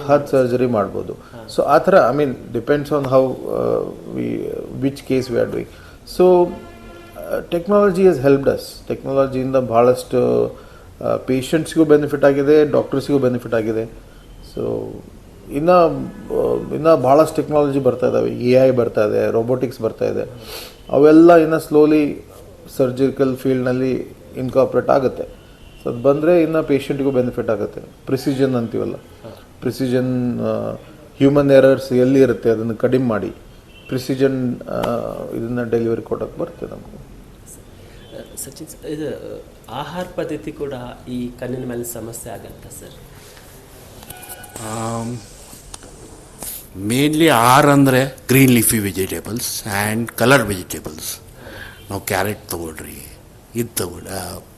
10 ಸರ್ಜರಿ ಮಾಡ್ಬೋದು. ಸೊ ಆ ಥರ I mean depends on how which case we are doing. So technology has helped us. ಟೆಕ್ನಾಲಜಿಯಿಂದ ಭಾಳಷ್ಟು ಪೇಷಂಟ್ಸ್ಗೂ ಬೆನಿಫಿಟ್ ಆಗಿದೆ, ಡಾಕ್ಟರ್ಸ್ಗೂ ಬೆನಿಫಿಟ್ ಆಗಿದೆ. ಸೊ ಇನ್ನು ಭಾಳಷ್ಟು ಟೆಕ್ನಾಲಜಿ ಬರ್ತಾ ಇದ್ದಾವೆ. AI ಬರ್ತಾ ಇದೆ, ರೋಬೋಟಿಕ್ಸ್ ಬರ್ತಾ ಇದೆ. ಅವೆಲ್ಲ ಇನ್ನು ಸ್ಲೋಲಿ ಸರ್ಜಿಕಲ್ ಫೀಲ್ಡ್ನಲ್ಲಿ ಇನ್ಕಾರ್ಪೊರೇಟ್ ಆಗುತ್ತೆ. ಸೊ ಅದು ಬಂದರೆ ಇನ್ನು ಪೇಷಂಟ್ಗೂ ಬೆನಿಫಿಟ್ ಆಗುತ್ತೆ. ಪ್ರಿಸಿಷನ್ ಅಂತೀವಲ್ಲ, ಪ್ರಿಸಿಷನ್ ಹ್ಯೂಮನ್ ಎರರ್ಸ್ ಎಲ್ಲಿ ಇರುತ್ತೆ ಅದನ್ನು ಕಡಿಮೆ ಮಾಡಿ ಪ್ರಿಸಿಷನ್ ಇದನ್ನು ಡೆಲಿವರಿ ಕೊಡೋಕ್ಕೆ ಬರುತ್ತೆ ನಮಗೆ. ಸಚಿನ್, ಇದು ಆಹಾರ ಪದ್ಧತಿ ಕೂಡ ಈ ಕಣ್ಣಿನ ಮೇಲೆ ಸಮಸ್ಯೆ ಆಗತ್ತೆ ಸರ್? ಮೇನ್ಲಿ ಆಹಾರ ಅಂದರೆ green leafy vegetables and colour vegetables. ನಾವು ಕ್ಯಾರೆಟ್ ತೊಗೊಳ್ರಿ, ಇದು ತಗೊಳ್ಳಿ,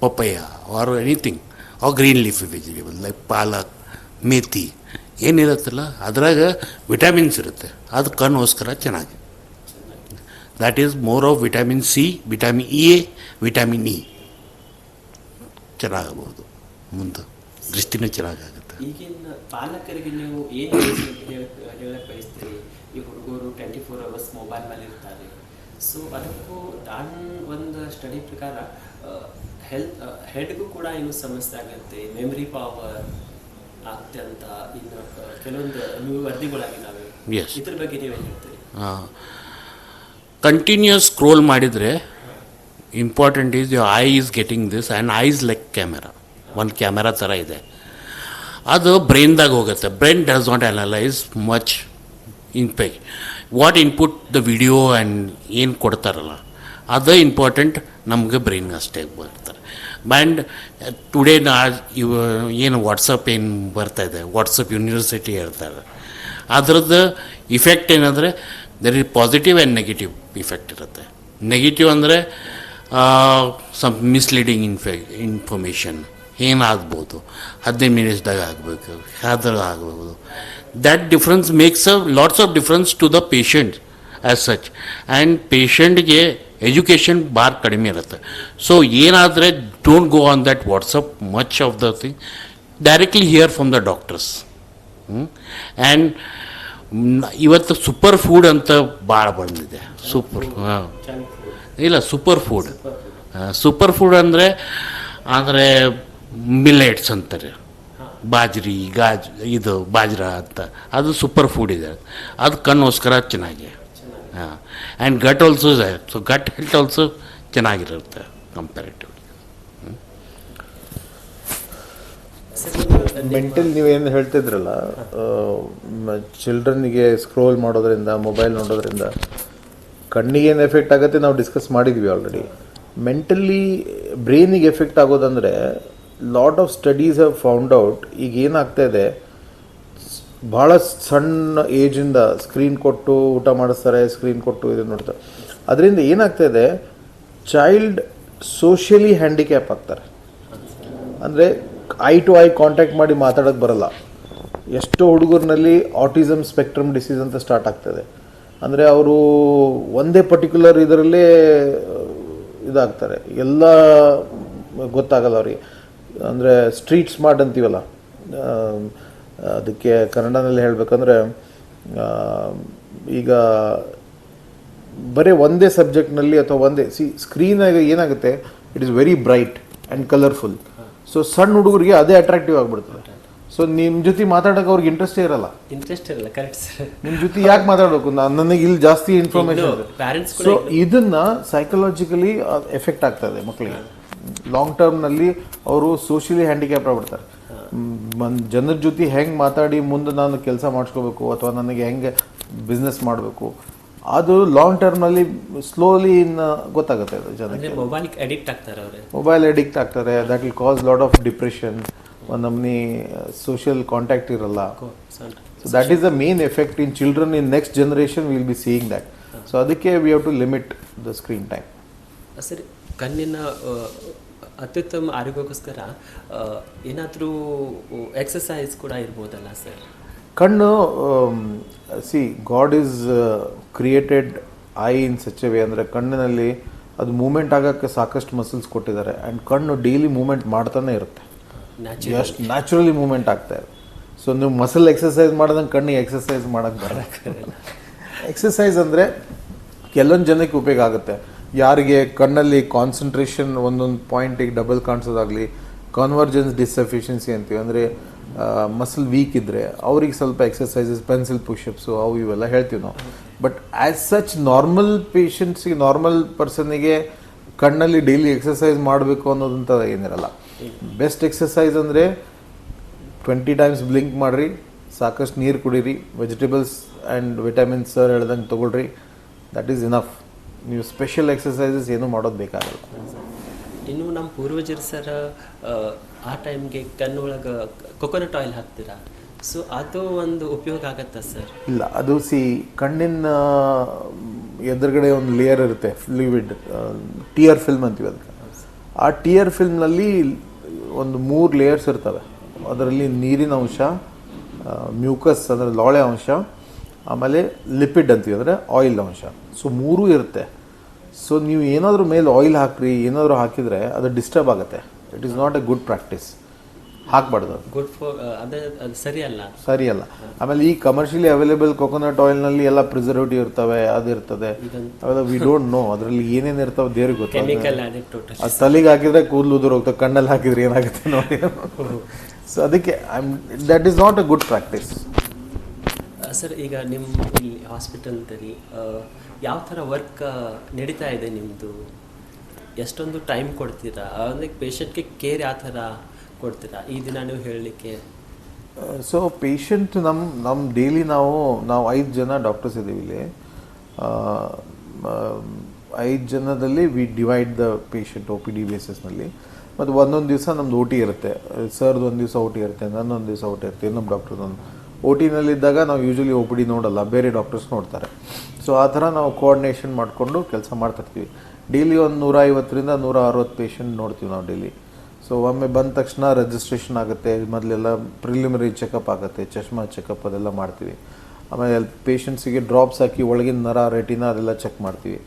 papaya or anything or green leafy vegetable like palak, methi ಏನಿರುತ್ತಲ್ಲ ಅದ್ರಾಗ ವಿಟಮಿನ್ಸ್ ಇರುತ್ತೆ. ಅದು ಕಣ್ಣೋಸ್ಕರ ಚೆನ್ನಾಗಿ. That is more of vitamin C, vitamin E, vitamin E ಚೆನ್ನಾಗಬಹುದು, ಮುಂದೆ ದೃಷ್ಟಿನೂ ಚೆನ್ನಾಗಾಗುತ್ತೆ. ಈಗಿನ ಪಾಲಕರಿಗೆ ನೀವು ಏನು ಹೇಳಕ್ಕೆ ಬಯಸ್ತೀರಿ? ಈ ಹುಡುಗರು 24 hours ಮೊಬೈಲ್ ಮೇಲೆ ಇರ್ತಾರೆ. ಸೊ ಅದಕ್ಕೂ ಒಂದು ಸ್ಟಡಿ ಪ್ರಕಾರ ಹೆಡ್ಗೂ ಕೂಡ ಏನು ಸಮಸ್ಯೆ ಆಗುತ್ತೆ, ಮೆಮರಿ ಪವರ್ ಆಗ್ತೆ ಅಂತ ಇನ್ನು ಕೆಲವೊಂದು ನೀವು ವರದಿಗಳಾಗಿದ್ದಾವೆ. ಇದ್ರ ಬಗ್ಗೆ ನೀವೇನು ಹೇಳ್ತೀರಿ? ಕಂಟಿನ್ಯೂಸ್ ಸ್ಕ್ರೋಲ್ ಮಾಡಿದರೆ important is your eye is getting this and eyes like camera, ಒಂದು ಕ್ಯಾಮೆರಾ ಥರ ಇದೆ. ಅದು ಬ್ರೈನ್ದಾಗ ಹೋಗುತ್ತೆ. Brain does not analyse much in fact what input the video and ಏನು ಕೊಡ್ತಾರಲ್ಲ ಅದು ಇಂಪಾರ್ಟೆಂಟ್ ನಮಗೆ ಬ್ರೈನ್ಗೆ ಅಷ್ಟೇ ಬರ್ತಾರೆ. ಆ್ಯಂಡ್ ಟುಡೇ ಏನು ವಾಟ್ಸಪ್ ಏನು ಬರ್ತಾಯಿದೆ, ವಾಟ್ಸಪ್ ಯೂನಿವರ್ಸಿಟಿ ಹೇಳ್ತಾರೆ, ಅದರದ್ದು ಇಫೆಕ್ಟ್ ಏನಂದರೆ there is positive and negative effect ಇರುತ್ತೆ. ನೆಗೆಟಿವ್ ಅಂದರೆ ಸಮ್ ಮಿಸ್ಲೀಡಿಂಗ್ ಇನ್ಫಾರ್ಮೇಷನ್ ಏನಾಗ್ಬೋದು, 15 ಮಿನಿಟ್ಸ್ದಾಗ ಆಗಬೇಕು, ಯಾವ್ದಾರು ಆಗ್ಬೋದು. That difference makes lots of difference to the patient as such. And ಪೇಷಂಟ್ಗೆ ಎಜುಕೇಷನ್ ಭಾಳ ಕಡಿಮೆ ಇರುತ್ತೆ. ಸೊ ಏನಾದರೆ don't go on that WhatsApp much of the thing, directly hear from the doctors. And ಇವತ್ತು ಸೂಪರ್ ಫುಡ್ ಅಂತ ಭಾಳ ಬಂದಿದೆ. ಇಲ್ಲ ಸೂಪರ್ ಫುಡ್. ಸೂಪರ್ ಫುಡ್ ಅಂದರೆ ಮಿಲೆಟ್ಸ್ ಅಂತಾರೆ, ಬಾಜ್ರಿ ಇದು ಬಾಜ್ರಾ ಅಂತ, ಅದು ಸೂಪರ್ ಫುಡ್ ಇದೆ. ಅದು ಕಣ್ಣೋಸ್ಕರ ಚೆನ್ನಾಗಿ. ಹಾಂ, ಆ್ಯಂಡ್ ಗಟ್ ಆಲ್ಸೋ ಇದೆ. ಸೊ ಗಟ್ ಹೆಲ್ತ್ ಆಲ್ಸೋ ಚೆನ್ನಾಗಿರುತ್ತೆ ಕಂಪ್ಯಾರಿಟಿವ್ಲಿ. ಮೆಂಟಲ್ ನೀವೇನು ಹೇಳ್ತಿದ್ರಲ್ಲ, ಚಿಲ್ಡ್ರನ್ನಿಗೆ ಸ್ಕ್ರೋಲ್ ಮಾಡೋದ್ರಿಂದ, ಮೊಬೈಲ್ ನೋಡೋದ್ರಿಂದ ಕಣ್ಣಿಗೇನು ಎಫೆಕ್ಟ್ ಆಗುತ್ತೆ ನಾವು ಡಿಸ್ಕಸ್ ಮಾಡಿದ್ವಿ ಆಲ್ರೆಡಿ. ಮೆಂಟಲಿ ಬ್ರೈನಿಗೆ ಎಫೆಕ್ಟ್ ಆಗೋದಂದರೆ lot of studies have found out. ಈಗ ಏನಾಗ್ತಾ ಇದೆ, ಭಾಳ ಸಣ್ಣ ಏಜಿಂದ ಸ್ಕ್ರೀನ್ ಕೊಟ್ಟು ಊಟ ಮಾಡಿಸ್ತಾರೆ, ಸ್ಕ್ರೀನ್ ಕೊಟ್ಟು ಇದು ನೋಡ್ತಾರೆ. ಅದರಿಂದ ಏನಾಗ್ತಾ ಇದೆ, ಚೈಲ್ಡ್ ಸೋಷಿಯಲಿ ಹ್ಯಾಂಡಿಕ್ಯಾಪ್ ಆಗ್ತಾರೆ. ಅಂದರೆ ಐ ಟು ಐ ಕಾಂಟ್ಯಾಕ್ಟ್ ಮಾಡಿ ಮಾತಾಡೋಕ್ಕೆ ಬರಲ್ಲ. ಎಷ್ಟೋ ಹುಡುಗರಲ್ಲಿ ಆಟಿಸಮ್ ಸ್ಪೆಕ್ಟ್ರಮ್ ಡಿಸೀಸ್ ಅಂತ ಸ್ಟಾರ್ಟ್ ಆಗ್ತದೆ. ಅಂದರೆ ಅವರು ಒಂದೇ ಪರ್ಟಿಕ್ಯುಲರ್ ಇದರಲ್ಲೇ ಇದಾಗ್ತಾರೆ, ಎಲ್ಲ ಗೊತ್ತಾಗಲ್ಲ ಅವರಿಗೆ. ಅಂದರೆ ಸ್ಟ್ರೀಟ್ ಸ್ಮಾರ್ಟ್ ಅಂತೀವಲ್ಲ, ಅದಕ್ಕೆ ಕನ್ನಡದಲ್ಲಿ ಹೇಳಬೇಕಂದ್ರೆ, ಈಗ ಬರೀ ಒಂದೇ ಸಬ್ಜೆಕ್ಟ್ನಲ್ಲಿ ಅಥವಾ ಒಂದೇ ಸ್ಕ್ರೀನಾಗ ಏನಾಗುತ್ತೆ, it is very bright and colourful. So ಸಣ್ಣ ಹುಡುಗರಿಗೆ ಅದೇ ಅಟ್ರಾಕ್ಟಿವ್ ಆಗಿಬಿಡ್ತದೆ. ಸೊ ನಿಮ್ಮ ಜೊತೆ ಮಾತಾಡೋಕೆ ಅವ್ರಿಗೆ ಇಂಟ್ರೆಸ್ಟೇ ಇರಲ್ಲ. Correct sir. ನಿಮ್ಮ ಜೊತೆ ಯಾಕೆ ಮಾತಾಡಬೇಕು, ನನಗೆ ಇಲ್ಲಿ ಜಾಸ್ತಿ ಇನ್ಫಾರ್ಮೇಷನ್ ಇದೆ. ಸೊ ಇದನ್ನು ಸೈಕಲಾಜಿಕಲಿ ಎಫೆಕ್ಟ್ ಆಗ್ತದೆ ಮಕ್ಕಳಿಗೆ. ಲಾಂಗ್ ಟರ್ಮ್ನಲ್ಲಿ ಅವರು ಸೋಷಿಯಲಿ ಹ್ಯಾಂಡಿಕ್ಯಾಪ್ ಆಗ್ಬಿಡ್ತಾರೆ. ಜನರ ಜೊತೆ ಹೆಂಗೆ ಮಾತಾಡಿ ಮುಂದೆ ನಾನು ಕೆಲಸ ಮಾಡಿಸ್ಕೋಬೇಕು ಅಥವಾ ನನಗೆ ಹೆಂಗೆ ಬಿಸ್ನೆಸ್ ಮಾಡಬೇಕು, ಅದು ಲಾಂಗ್ ಟರ್ಮ್ನಲ್ಲಿ ಸ್ಲೋಲಿ ಗೊತ್ತಾಗುತ್ತೆ ಅದು ಜನಕ್ಕೆ. ಮೊಬೈಲ್ ಅಡಿಕ್ಟ್ ಆಗ್ತಾರೆ ಅವರು. ಮೊಬೈಲ್ ಅಡಿಕ್ಟ್ ಆಗ್ತಾರೆ. That will cause lot of depression. ಒಂದು ನಮ್ನಿ ಸೋಷಿಯಲ್ ಕಾಂಟ್ಯಾಕ್ಟ್ ಇರಲ್ಲ. So that is the main effect in children. In next generation will be seeing that. So ಅದಕ್ಕೆ we have to limit the screen time. ಸರಿ, ಕಣ್ಣಿನ ಅತ್ಯುತ್ತಮ ಆರೋಗ್ಯಕ್ಕೋಸ್ಕರ ಏನಾದರೂ exercise ಕೂಡ ಇರ್ಬೋದಲ್ಲ ಸರ್? ಕಣ್ಣು, see God is created eye in such a way, ಅಂದರೆ ಕಣ್ಣಿನಲ್ಲಿ ಅದು ಮೂಮೆಂಟ್ ಆಗೋಕ್ಕೆ ಸಾಕಷ್ಟು ಮಸಲ್ಸ್ ಕೊಟ್ಟಿದ್ದಾರೆ. ಆ್ಯಂಡ್ ಕಣ್ಣು ಡೈಲಿ ಮೂಮೆಂಟ್ ಮಾಡ್ತಾನೆ ಇರುತ್ತೆ, ಎಷ್ಟು ನ್ಯಾಚುರಲಿ ಮೂಮೆಂಟ್ ಆಗ್ತಾ ಇದೆ. ಸೊ ನೀವು ಮಸಲ್ ಎಕ್ಸಸೈಸ್ ಮಾಡೋದಂಗೆ ಕಣ್ಣಿಗೆ ಎಕ್ಸಸೈಸ್ ಮಾಡೋಕ್ಕೆ ಬರಲ್ಲ. ಎಕ್ಸಸೈಸ್ ಅಂದರೆ ಕೆಲವೊಂದು ಜನಕ್ಕೆ ಉಪಯೋಗ ಆಗುತ್ತೆ. ಯಾರಿಗೆ ಕಣ್ಣಲ್ಲಿ ಕಾನ್ಸಂಟ್ರೇಷನ್ ಒಂದೊಂದು ಪಾಯಿಂಟಿಗೆ ಡಬಲ್ ಕಾಣಿಸೋದಾಗಲಿ, ಕಾನ್ವರ್ಜೆನ್ಸ್ ಡಿಸಫಿಷಿಯನ್ಸಿ ಅಂತೀವಿ, ಅಂದರೆ ಮಸಲ್ ವೀಕ್ ಇದ್ದರೆ ಅವ್ರಿಗೆ ಸ್ವಲ್ಪ ಎಕ್ಸಸೈಸಸ್, ಪೆನ್ಸಿಲ್ ಪುಷಪ್ಸು ಅವು ಇವೆಲ್ಲ ಹೇಳ್ತೀವಿ ನಾವು. ಬಟ್ ಆ್ಯಸ್ ಸಚ್ ನಾರ್ಮಲ್ ಪೇಷಂಟ್ಸಿಗೆ, ನಾರ್ಮಲ್ ಪರ್ಸನ್ನಿಗೆ ಕಣ್ಣಲ್ಲಿ ಡೈಲಿ ಎಕ್ಸಸೈಸ್ ಮಾಡಬೇಕು ಅನ್ನೋದಂತ ಏನಿರಲ್ಲ. ಬೆಸ್ಟ್ ಎಕ್ಸಸೈಸ್ ಅಂದರೆ 20 ಟೈಮ್ಸ್ ಬ್ಲಿಂಕ್ ಮಾಡಿರಿ, ಸಾಕಷ್ಟು ನೀರು ಕುಡೀರಿ, ವೆಜಿಟೇಬಲ್ಸ್ ಆ್ಯಂಡ್ ವಿಟಮಿನ್ಸ್ ಸರ್ ಹೇಳ್ದಂಗೆ ತೊಗೊಳ್ರಿ, ದಟ್ ಈಸ್ ಇನಫ್. ನೀವು ಸ್ಪೆಷಲ್ ಎಕ್ಸಸೈಸಸ್ ಏನೂ ಮಾಡೋದು ಬೇಕಾಗಲ್ಲ. ಇನ್ನು ನಮ್ಮ ಪೂರ್ವಜರು ಸರ್ ಆ ಟೈಮ್ಗೆ ಕಣ್ಣೊಳಗೆ ಕೊಕೊನಟ್ ಆಯಿಲ್ ಹಾಕ್ತೀರಾ, ಸೊ ಅದು ಒಂದು ಉಪಯೋಗ ಆಗತ್ತಾ ಸರ್? ಇಲ್ಲ, ಅದು ಕಣ್ಣಿನ ಎದುರುಗಡೆ ಒಂದು ಲೇಯರ್ ಇರುತ್ತೆ, ಫ್ಲೂಯಿಡ್, ಟಿಯರ್ ಫಿಲ್ಮ್ ಅಂತೀವಿ ಅದಕ್ಕೆ. ಆ ಟಿಯರ್ ಫಿಲ್ಮ್ನಲ್ಲಿ ಒಂದು 3 ಲೇಯರ್ಸ್ ಇರ್ತವೆ. ಅದರಲ್ಲಿ ನೀರಿನ ಅಂಶ, ಮ್ಯೂಕಸ್ ಅಂದರೆ ಲೋಳೆ ಅಂಶ, ಆಮೇಲೆ ಲಿಪಿಡ್ ಅಂತೀವಿ ಅಂದರೆ ಆಯಿಲ್ ಅಂಶ. ಸೊ 3 ಇರುತ್ತೆ. ಸೊ ನೀವು ಏನಾದರೂ ಮೇಲೆ ಆಯಿಲ್ ಹಾಕ್ರಿ, ಏನಾದರೂ ಹಾಕಿದರೆ ಅದು ಡಿಸ್ಟರ್ಬ್ ಆಗುತ್ತೆ. It is not A good practice, ಹಾಕಬಾರ್ದು. ಗುಡ್ ಫಾರ್ ಅದು ಸರಿ ಅಲ್ಲ. ಆಮೇಲೆ ಈ ಕಮರ್ಷಿಯಲಿ ಅವೈಲೇಬಲ್ ಕೊಕೊನಟ್ ಆಯಿಲ್ನಲ್ಲಿ ಎಲ್ಲ ಪ್ರಿಸರ್ವೇಟಿವ್ ಇರ್ತವೆ, ಅದು ಇರ್ತದೆ, ಅವೆಲ್ಲ ವಿ ಡೋಂಟ್ ನೋ ಅದರಲ್ಲಿ ಏನೇನು ಇರ್ತಾವೆ ದೇವ್ರಿಗೆ ಗೊತ್ತಾಗುತ್ತೆ. ಅದು ತಲೆಗೆ ಹಾಕಿದರೆ ಕೂದಲು ಉದುರು ಹೋಗ್ತವೆ, ಕಣ್ಣಲ್ಲಿ ಹಾಕಿದ್ರೆ ಏನಾಗುತ್ತೆ ನೋಡಿ. ಸೊ ಅದಕ್ಕೆ that is not A good practice. Sir, ಈಗ ನಿಮ್ಮ ಇಲ್ಲಿ ಹಾಸ್ಪಿಟಲ್ದಲ್ಲಿ ಯಾವ ಥರ ವರ್ಕ್ ನಡೀತಾ ಇದೆ ನಿಮ್ಮದು? ಎಷ್ಟೊಂದು ಟೈಮ್ ಕೊಡ್ತೀರಾ? ಅಂದರೆ ಪೇಷಂಟ್ಗೆ ಕೇರ್ ಯಾವ ಥರ ಕೊಡ್ತೀರಾ ಈ ದಿನ ನೀವು ಹೇಳಲಿಕ್ಕೆ? ಸೊ ಪೇಷಂಟ್ ನಮ್ಮ ಡೈಲಿ ನಾವು 5 ಜನ ಡಾಕ್ಟರ್ಸ್ ಇದ್ದೀವಿ ಇಲ್ಲಿ. 5 ಜನದಲ್ಲಿ we divide the patient O P D ಬೇಸಿಸ್ನಲ್ಲಿ. ಮತ್ತು ಒಂದೊಂದು ದಿವಸ ನಮ್ದು OT ಇರುತ್ತೆ. ಸರ್ದು ಒಂದು ದಿವಸ OT ಇರುತ್ತೆ, ನನ್ನೊಂದು ದಿವಸ OT ಇರುತ್ತೆ, ಇನ್ನೊಬ್ಬ ಡಾಕ್ಟರ್ದೊಂದು. OT-ನಲ್ಲಿದ್ದಾಗ ನಾವು ಯೂಶ್ವಲಿ OPD ನೋಡಲ್ಲ, ಬೇರೆ ಡಾಕ್ಟರ್ಸ್ ನೋಡ್ತಾರೆ. ಸೊ ಆ ಥರ ನಾವು ಕೋಆರ್ಡಿನೇಷನ್ ಮಾಡಿಕೊಂಡು ಕೆಲಸ ಮಾಡ್ತಿರ್ತೀವಿ. ಡೈಲಿ ಒಂದು 150ರಿಂದ 160 ಪೇಷಂಟ್ ನೋಡ್ತೀವಿ ನಾವು ಡೈಲಿ. ಸೊ ಒಮ್ಮೆ ಬಂದ ತಕ್ಷಣ ರಿಜಿಸ್ಟ್ರೇಷನ್ ಆಗುತ್ತೆ, ಮೊದಲೆಲ್ಲ ಪ್ರಿಲಿಮಿನರಿ ಚೆಕಪ್ ಆಗುತ್ತೆ, ಚಶ್ಮಾ ಚೆಕಪ್ ಅದೆಲ್ಲ ಮಾಡ್ತೀವಿ. ಆಮೇಲೆ ಪೇಷಂಟ್ಸಿಗೆ ಡ್ರಾಪ್ಸ್ ಹಾಕಿ ಒಳಗಿನ ನರ ರೆಟಿನಾ ಅದೆಲ್ಲ ಚೆಕ್ ಮಾಡ್ತೀವಿ.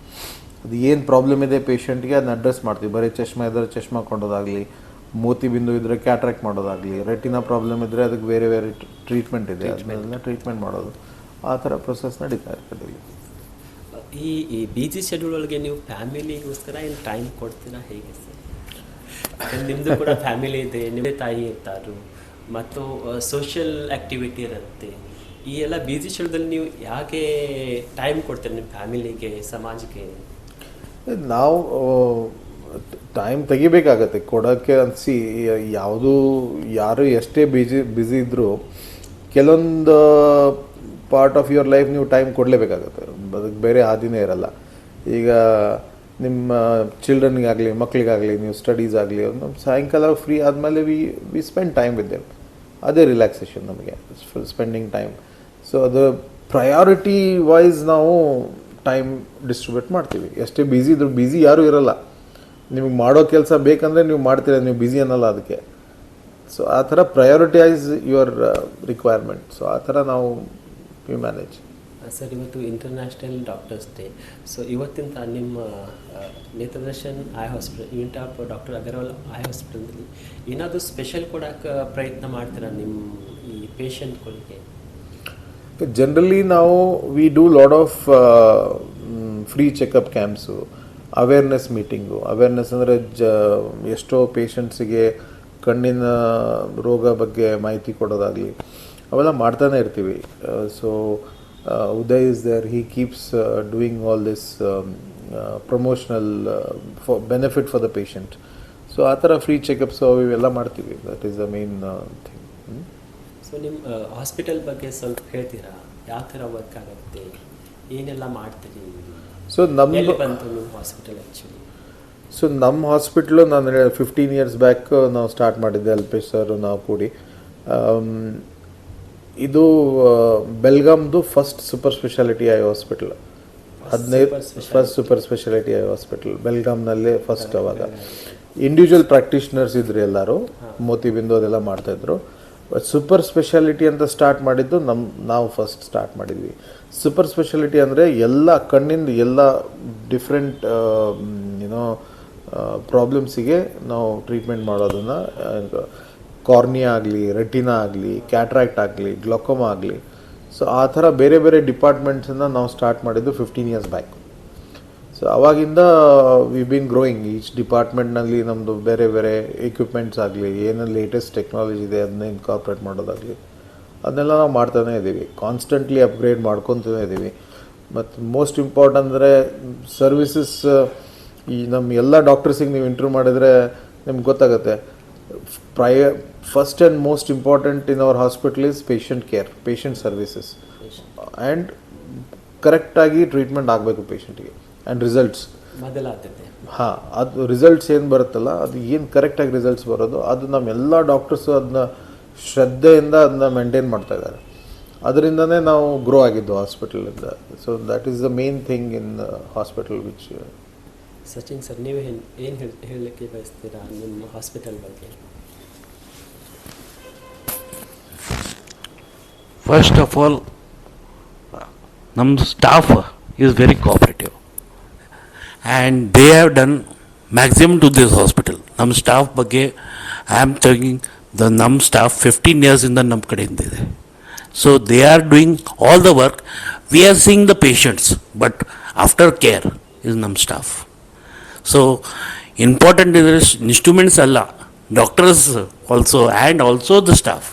ಅದು ಏನು ಪ್ರಾಬ್ಲಮ್ ಇದೆ ಪೇಷಂಟ್ಗೆ ಅದನ್ನ ಅಡ್ರೆಸ್ ಮಾಡ್ತೀವಿ. ಬರೀ ಚಶ್ಮಾ ಇದ್ದರೆ ಚಶ್ಮಾ ಕೊಂಡೋದಾಗಲಿ, ಮೋತಿ ಬಿಂದು ಇದ್ದರೆ ಕ್ಯಾಟ್ರಾಕ್ಟ್ ಮಾಡೋದಾಗಲಿ, ರೆಟಿನಾ ಪ್ರಾಬ್ಲಮ್ ಇದ್ದರೆ ಅದಕ್ಕೆ ಬೇರೆ ಬೇರೆ ಟ್ರೀಟ್ಮೆಂಟ್ ಇದೆ, ಅದನ್ನೆಲ್ಲ ಟ್ರೀಟ್ಮೆಂಟ್ ಮಾಡೋದು. ಆ ಥರ ಪ್ರೊಸೆಸ್ ನಡೀತಾ ಇರ್ತದೆ ಇಲ್ಲಿ. ಈ ಬಿಜಿ ಶೆಡ್ಯೂಲ್ ಒಳಗೆ ನೀವು ಫ್ಯಾಮಿಲಿಗೋಸ್ಕರ ಏನು ಟೈಮ್ ಕೊಡ್ತೀರಾ, ಹೇಗೆ ಸರ್? ನಿಮ್ಮದು ಕೂಡ ಫ್ಯಾಮಿಲಿ ಇದೆ, ನಿಮ್ಮದೇ ತಾಯಿ ಇರ್ತಾರು, ಮತ್ತು ಸೋಷಿಯಲ್ ಆ್ಯಕ್ಟಿವಿಟಿ ಇರುತ್ತೆ. ಈ ಎಲ್ಲ ಬಿಜಿ ಶೆಡ್ಯೂಲ್ದಲ್ಲಿ ನೀವು ಯಾಕೆ ಟೈಮ್ ಕೊಡ್ತೀರಾ ನಿಮ್ಮ ಫ್ಯಾಮಿಲಿಗೆ, ಸಮಾಜಕ್ಕೆ? ನಾವು ಟೈಮ್ ತೆಗಿಬೇಕಾಗತ್ತೆ ಕೊಡೋಕ್ಕೆ. ಅನಿಸಿ ಯಾರು ಎಷ್ಟೇ ಬ್ಯುಸಿ ಇದ್ದರೂ ಕೆಲವೊಂದು ಪಾರ್ಟ್ ಆಫ್ ಯುವರ್ ಲೈಫ್ ನೀವು ಟೈಮ್ ಕೊಡಲೇಬೇಕಾಗತ್ತೆ. ಅದಕ್ಕೆ ಬೇರೆ ಹಾದಿನೇ ಇರಲ್ಲ. ಈಗ ನಿಮ್ಮ ಚಿಲ್ಡ್ರನ್ಗಾಗಲಿ, ಮಕ್ಕಳಿಗಾಗಲಿ, ನೀವು ಸ್ಟಡೀಸ್ ಆಗಲಿ, ಸಾಯಂಕಾಲ ಫ್ರೀ ಆದಮೇಲೆ we spend time with them. ಅದೇ ರಿಲ್ಯಾಕ್ಸೇಷನ್ ನಮಗೆ, ಸ್ಪೆಂಡಿಂಗ್ ಟೈಮ್. ಸೊ ಅದು ಪ್ರಯಾರಿಟಿ ವೈಸ್ ನಾವು ಟೈಮ್ ಡಿಸ್ಟ್ರಿಬ್ಯೂಟ್ ಮಾಡ್ತೀವಿ. ಎಷ್ಟೇ ಬ್ಯುಸಿ ಇದ್ರೂ, ಬ್ಯುಸಿ ಯಾರೂ ಇರಲ್ಲ. ನಿಮಗೆ ಮಾಡೋ ಕೆಲಸ ಬೇಕಂದರೆ ನೀವು ಮಾಡ್ತೀರ, ನೀವು ಬ್ಯುಸಿ ಅನ್ನಲ್ಲ ಅದಕ್ಕೆ. ಸೊ ಆ ಥರ ಪ್ರಯಾರಿಟೈಸ್ ಯುವರ್ ರಿಕ್ವೈರ್ಮೆಂಟ್. ಸೊ ಆ ಥರ ನಾವು ವಿ ಮ್ಯಾನೇಜ್. ಸರ್, ಇವತ್ತು ಇಂಟರ್ನ್ಯಾಷನಲ್ ಡಾಕ್ಟರ್ಸ್ ಡೇ. ಸೊ ಇವತ್ತಿನ ನಿಮ್ಮ Netradarshan eye hospital, unit of doctor Agarwal eye ಹಾಸ್ಪಿಟಲ್ನಲ್ಲಿ ಏನಾದರೂ ಸ್ಪೆಷಲ್ ಕೊಡೋಕ್ಕೆ ಪ್ರಯತ್ನ ಮಾಡ್ತೀರಾ ನಿಮ್ಮ ಈ ಪೇಷಂಟ್ಗಳಿಗೆ? ಜನರಲಿ ನಾವು we do lot of free checkup camps, awareness meeting. Awareness ಅಂದರೆ ಎಷ್ಟೋ ಪೇಷಂಟ್ಸಿಗೆ ಕಣ್ಣಿನ ರೋಗ ಬಗ್ಗೆ ಮಾಹಿತಿ ಕೊಡೋದಾಗಲಿ ಅವೆಲ್ಲ ಮಾಡ್ತಾನೆ ಇರ್ತೀವಿ. So Uday is there, he keeps doing all this promotional for benefit for the patient. So ಆ ಥರ ಫ್ರೀ ಚೆಕಪ್ಸು ಇವೆಲ್ಲ ಮಾಡ್ತೀವಿ. That is the main thing. So ನಿಮ್ಮ ಹಾಸ್ಪಿಟಲ್ ಬಗ್ಗೆ ಸ್ವಲ್ಪ ಹೇಳ್ತೀರಾ? ಯಾವ ಥರ ವರ್ಕ್ ಆಗುತ್ತೆ, ಏನೆಲ್ಲ ಮಾಡ್ತೀರಿ? ಸೊ ಎಲ್ಲಿ ಬಂತು ನಿಮ್ಮ ಹಾಸ್ಪಿಟಲ್ ಆ್ಯಕ್ಚುಲಿ? ಸೊ ನಮ್ಮ ಹಾಸ್ಪಿಟ್ಲು ನಾನು 15 years ಬ್ಯಾಕ್ ನಾವು ಸ್ಟಾರ್ಟ್ ಮಾಡಿದ್ದೆ, ಅಲ್ಪೇಶ್ ಸರ್ ನಾವು ಕೂಡಿ. ಇದು ಬೆಲ್ಗಾಮ್ದು first super specialty eye hospital. First super specialty eye hospital ಬೆಲ್ಗಾಮ್ನಲ್ಲೇ ಫಸ್ಟ್. ಅವಾಗ ಇಂಡಿವಿಜುವಲ್ ಪ್ರಾಕ್ಟೀಷನರ್ಸ್ ಇದ್ರು, ಎಲ್ಲರೂ ಮೋತಿ ಬಿಂದು ಅದೆಲ್ಲ ಮಾಡ್ತಾಯಿದ್ರು. ಸೂಪರ್ ಸ್ಪೆಷಾಲಿಟಿ ಅಂತ ಸ್ಟಾರ್ಟ್ ಮಾಡಿದ್ದು ನಾವು ಫಸ್ಟ್ ಸ್ಟಾರ್ಟ್ ಮಾಡಿದ್ವಿ. ಸೂಪರ್ ಸ್ಪೆಷಾಲಿಟಿ ಅಂದರೆ ಎಲ್ಲ ಕಣ್ಣಿಂದ ಎಲ್ಲ ಡಿಫ್ರೆಂಟ್ ಪ್ರಾಬ್ಲಮ್ಸಿಗೆ ನಾವು ಟ್ರೀಟ್ಮೆಂಟ್ ಮಾಡೋದನ್ನು, ಕಾರ್ನಿಯಾ ಆಗಲಿ, ರೆಟಿನಾ ಆಗಲಿ, ಕ್ಯಾಟ್ರಾಕ್ಟ್ ಆಗಲಿ, ಗ್ಲೋಕೋಮಾ ಆಗಲಿ. ಸೊ ಆ ಥರ ಬೇರೆ ಬೇರೆ ಡಿಪಾರ್ಟ್ಮೆಂಟ್ಸನ್ನು ನಾವು ಸ್ಟಾರ್ಟ್ ಮಾಡಿದ್ದು 15 years ಬ್ಯಾಕ್. ಸೊ ಅವಾಗಿಂದ ವಿ ಬೀನ್ ಗ್ರೋಯಿಂಗ್. ಈಚ್ ಡಿಪಾರ್ಟ್ಮೆಂಟ್ನಲ್ಲಿ ನಮ್ಮದು ಬೇರೆ ಬೇರೆ ಎಕ್ವಿಪ್ಮೆಂಟ್ಸ್ ಆಗಲಿ, ಏನೇನು ಲೇಟೆಸ್ಟ್ ಟೆಕ್ನಾಲಜಿ ಇದೆ ಅದನ್ನ ಇನ್ಕಾರ್ಪೊರೇಟ್ ಮಾಡೋದಾಗಲಿ, ಅದನ್ನೆಲ್ಲ ನಾವು ಮಾಡ್ತಾನೇ ಇದ್ದೀವಿ. ಕಾನ್ಸ್ಟೆಂಟ್ಲಿ ಅಪ್ಗ್ರೇಡ್ ಮಾಡ್ಕೊತಾನೇ ಇದ್ದೀವಿ. ಮತ್ತು ಮೋಸ್ಟ್ ಇಂಪಾರ್ಟೆಂಟ್ ಅಂದರೆ ಸರ್ವಿಸಸ್. ಈ ನಮ್ಮ ಎಲ್ಲ ಡಾಕ್ಟರ್ಸಿಗೆ ನೀವು ಇಂಟರ್ವ್ಯೂ ಮಾಡಿದರೆ ನಿಮ್ಗೆ ಗೊತ್ತಾಗುತ್ತೆ. First and most important in our hospital is patient care, patient services. And ಕರೆಕ್ಟಾಗಿ ಟ್ರೀಟ್ಮೆಂಟ್ ಆಗಬೇಕು ಪೇಷಂಟಿಗೆ. And results ಮೊದಲಾಗ್ತದೆ. ಹಾಂ, ಅದು ರಿಸಲ್ಟ್ಸ್ ಏನು ಬರುತ್ತಲ್ಲ, ಅದು ಏನು ಕರೆಕ್ಟಾಗಿ ರಿಸಲ್ಟ್ಸ್ ಬರೋದು, ಅದು ನಮ್ಮೆಲ್ಲ ಡಾಕ್ಟರ್ಸು ಅದನ್ನ ಶ್ರದ್ಧೆಯಿಂದ ಅದನ್ನ ಮೇಂಟೈನ್ ಮಾಡ್ತಾಯಿದ್ದಾರೆ. ಅದರಿಂದನೇ ನಾವು ಗ್ರೋ ಆಗಿದ್ದು ಹಾಸ್ಪಿಟಲಿಂದ. So that is the main thing in hospital which. Sachin sir, ನೀವು ಏನು ಹೇಳಲಿಕ್ಕೆ ಬಯಸ್ತೀರಾ ನಿಮ್ಮ ಹಾಸ್ಪಿಟಲ್ ಬಗ್ಗೆ? ಫಸ್ಟ್ ಆಫ್ ಆಲ್, ನಮ್ಮದು staff is very cooperative and they have done maximum to this hospital. ನಮ್ಮ ಸ್ಟಾಫ್ ಬಗ್ಗೆ ಐ ಆಮ್ ಟೇಕಿಂಗ್ ನಮ್ಮ ಸ್ಟಾಫ್ 15 yearsಯಿಂದ ನಮ್ಮ ಕಡೆಯಿಂದ ಇದೆ. So they are doing all the work. We are seeing the patients, but after care is ನಮ್ಮ staff. So important ಇದ್ರೆ instruments ಅಲ್ಲ, doctors also and also the staff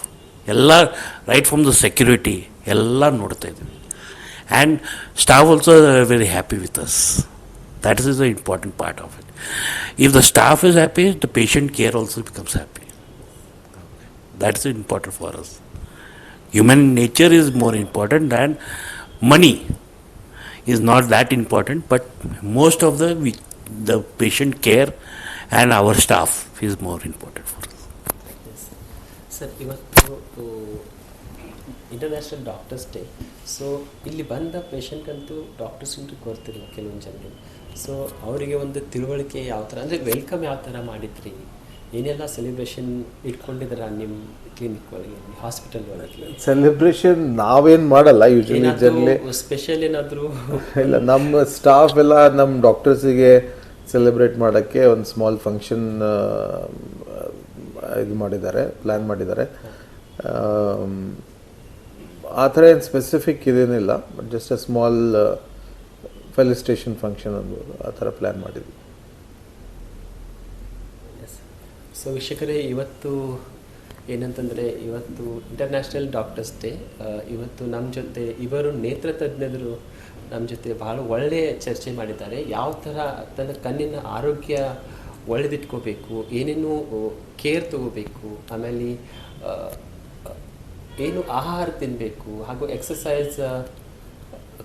ಎಲ್ಲ, ರೈಟ್ ಫ್ರಮ್ ದ ಸೆಕ್ಯೂರಿಟಿ ಎಲ್ಲ ನೋಡ್ತಾ ಇದ್ದೀವಿ. And staff also very happy with us. That is the important part of it. If the staff is happy, the patient care also becomes happy. That's important for us. Human nature is more important than money is not that important, but most of the patient care and our staff is more important for us. Sir, ಇವತ್ತು international doctors day. So ಇಲ್ಲಿ ಬಂದ ಪೇಷಂಟ್ಗಂತೂ doctors ಗೊತ್ತಿಲ್ಲ ಕೆಲವೊಂದು ಜನರಿಗೆ. So ಅವರಿಗೆ ಒಂದು ತಿಳುವಳಿಕೆ ಯಾವ ಥರ, ಅಂದರೆ ವೆಲ್ಕಮ್ ಯಾವ ಥರ ಮಾಡಿದ್ರಿ ಏನೆಲ್ಲ ಸೆಲೆಬ್ರೇಷನ್ ಇಟ್ಕೊಂಡಿದ್ದೀರಾ ನಿಮ್ಮ ಕ್ಲಿನಿಕ್ ಒಳಗೆ, ಹಾಸ್ಪಿಟಲ್ ಒಳಗೆ? ಸೆಲೆಬ್ರೇಷನ್ ನಾವೇನು ಮಾಡಲ್ಲ ಯೂಶಲಿ ಜನರಲಿ. ಸ್ಪೆಷಲ್ ಏನಾದರೂ? ಇಲ್ಲ, ನಮ್ಮ ಸ್ಟಾಫ್ ಎಲ್ಲ ನಮ್ಮ ಡಾಕ್ಟರ್ಸಿಗೆ ಸೆಲೆಬ್ರೇಟ್ ಮಾಡೋಕ್ಕೆ ಒಂದು ಸ್ಮಾಲ್ ಫಂಕ್ಷನ್ ಇದು ಮಾಡಿದ್ದಾರೆ, ಪ್ಲ್ಯಾನ್ ಮಾಡಿದ್ದಾರೆ. ಆ ಥರ ಏನು ಸ್ಪೆಸಿಫಿಕ್ ಇದೇನಿಲ್ಲ, but just a small felicitation function ಅನ್ಬೋದು, ಆ ಥರ ಪ್ಲ್ಯಾನ್ ಮಾಡಿದ್ವಿ. ಸೊ ವೀಕ್ಷಕರೇ, ಇವತ್ತು ಏನಂತಂದರೆ ಇವತ್ತು ಇಂಟರ್ನ್ಯಾಷನಲ್ ಡಾಕ್ಟರ್ಸ್ ಡೇ. ಇವತ್ತು ನಮ್ಮ ಜೊತೆ ಇವರು ನೇತ್ರ ತಜ್ಞರು ನಮ್ಮ ಜೊತೆ ಭಾಳ ಒಳ್ಳೆಯ ಚರ್ಚೆ ಮಾಡಿದ್ದಾರೆ. ಯಾವ ಥರ ತನ್ನ ಕಣ್ಣಿನ ಆರೋಗ್ಯ ಒಳ್ಳೆದಿಟ್ಕೋಬೇಕು, ಏನೇನು ಕೇರ್ ತಗೋಬೇಕು, ಆಮೇಲೆ ಏನು ಆಹಾರ ತಿನ್ನಬೇಕು, ಹಾಗೂ ಎಕ್ಸಸೈಸ್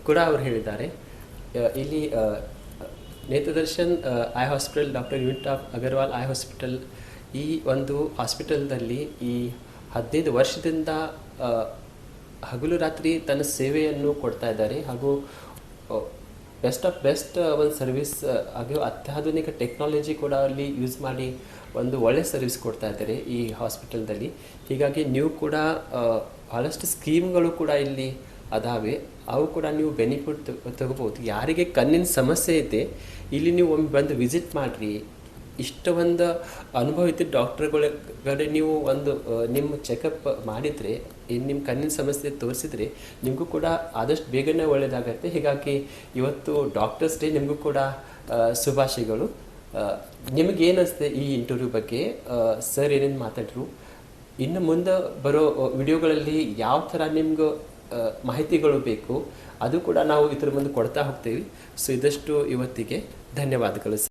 ಕೂಡ ಅವರು ಹೇಳಿದ್ದಾರೆ. ಇಲ್ಲಿ Netradarshan eye hospital, doctor unit of Agarwal eye hospital, ಈ ಒಂದು ಹಾಸ್ಪಿಟಲ್ದಲ್ಲಿ ಈ 15 ವರ್ಷದಿಂದ ಹಗಲು ರಾತ್ರಿ ತನ್ನ ಸೇವೆಯನ್ನು ಕೊಡ್ತಾ ಇದ್ದಾರೆ. ಹಾಗೂ ಬೆಸ್ಟ್ ಆಫ್ ಬೆಸ್ಟ್ ಒಂದು ಸರ್ವಿಸ್, ಹಾಗೂ ಅತ್ಯಾಧುನಿಕ ಟೆಕ್ನಾಲಜಿ ಕೂಡ ಅಲ್ಲಿ ಯೂಸ್ ಮಾಡಿ ಒಂದು ಒಳ್ಳೆ ಸರ್ವಿಸ್ ಕೊಡ್ತಾ ಇದ್ದಾರೆ ಈ ಹಾಸ್ಪಿಟಲ್ದಲ್ಲಿ. ಹೀಗಾಗಿ ನೀವು ಕೂಡ ಭಾಳಷ್ಟು ಸ್ಕೀಮ್ಗಳು ಕೂಡ ಇಲ್ಲಿ ಅದಾವೆ, ಅವು ಕೂಡ ನೀವು ಬೆನಿಫಿಟ್ ತಗೋಬೋದು. ಯಾರಿಗೆ ಕಣ್ಣಿನ ಸಮಸ್ಯೆ ಇದೆ, ಇಲ್ಲಿ ನೀವು ಒಮ್ಮೆ ಬಂದು ವಿಸಿಟ್ ಮಾಡಿರಿ. ಇಷ್ಟ ಒಂದು ಅನುಭವ ಇದ್ದ ಡಾಕ್ಟರ್ಗಳೇ ನೀವು ಒಂದು ನಿಮ್ಮ ಚೆಕಪ್ ಮಾಡಿದರೆ, ನಿಮ್ಮ ಕಣ್ಣಿನ ಸಮಸ್ಯೆ ತೋರಿಸಿದರೆ ನಿಮಗೂ ಕೂಡ ಆದಷ್ಟು ಬೇಗನೆ ಒಳ್ಳೆಯದಾಗತ್ತೆ. ಹೀಗಾಗಿ ಇವತ್ತು ಡಾಕ್ಟರ್ಸ್ ಡೇ, ನಿಮಗೂ ಕೂಡ ಶುಭಾಶಯಗಳು. ನಿಮಗೇನಿಸ್ತೆ ಈ ಇಂಟರ್ವ್ಯೂ ಬಗ್ಗೆ? ಸರ್ ಏನೇನು ಮಾತಾಡಿದ್ರು, ಇನ್ನು ಮುಂದೆ ಬರೋ ವಿಡಿಯೋಗಳಲ್ಲಿ ಯಾವ ಥರ ನಿಮ್ಗೆ ಮಾಹಿತಿಗಳು ಬೇಕು ಅದು ಕೂಡ ನಾವು ಇದ್ರ ಮುಂದೆ ಕೊಡ್ತಾ ಹೋಗ್ತೀವಿ. ಸೊ ಇದಷ್ಟು ಇವತ್ತಿಗೆ ಧನ್ಯವಾದಗಳು.